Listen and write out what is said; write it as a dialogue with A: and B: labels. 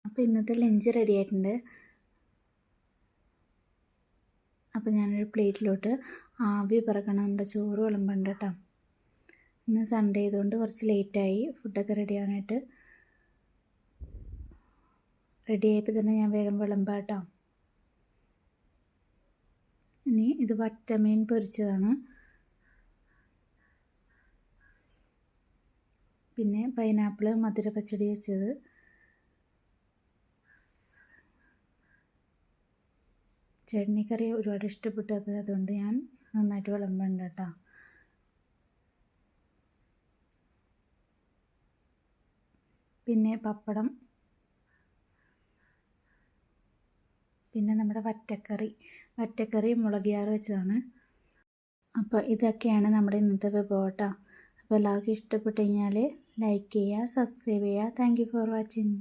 A: അപ്പോൾ ഇന്നത്തെ lunch ready ആയിട്ടുണ്ട്. അപ്പോൾ ഞാനൊരു പ്ലേറ്റിലോട്ട് ആവി പറക്കണം നമ്മുടെ ചോറ് വിളമ്പുണ്ട് കേട്ടോ. ഇന്ന് സൺഡേ ആയതുകൊണ്ട് കുറച്ച് ലേറ്റായി ഫുഡൊക്കെ റെഡി ആവാനായിട്ട്. റെഡി ആയപ്പോൾ തന്നെ ഞാൻ വേഗം വിളമ്പാം കേട്ടോ. ഇനി ഇത് വറ്റമീൻ പൊരിച്ചതാണ്. പിന്നെ പൈനാപ്പിൾ മധുര പച്ചടി വെച്ചത്, ചട്നിക്കറി ഒരുപാട് ഇഷ്ടപ്പെട്ടു. അപ്പോൾ അതുകൊണ്ട് ഞാൻ നന്നായിട്ട് വിളമ്പുണ്ട് കേട്ടോ. പിന്നെ പപ്പടം, പിന്നെ നമ്മുടെ വറ്റക്കറി മുളകിയാറ് വെച്ചതാണ്. അപ്പോൾ ഇതൊക്കെയാണ് നമ്മുടെ ഇന്നത്തെ വിഭവം കേട്ടോ. അപ്പോൾ എല്ലാവർക്കും ഇഷ്ടപ്പെട്ട് കഴിഞ്ഞാൽ ലൈക്ക് ചെയ്യുക, സബ്സ്ക്രൈബ് ചെയ്യുക. Thank you for watching.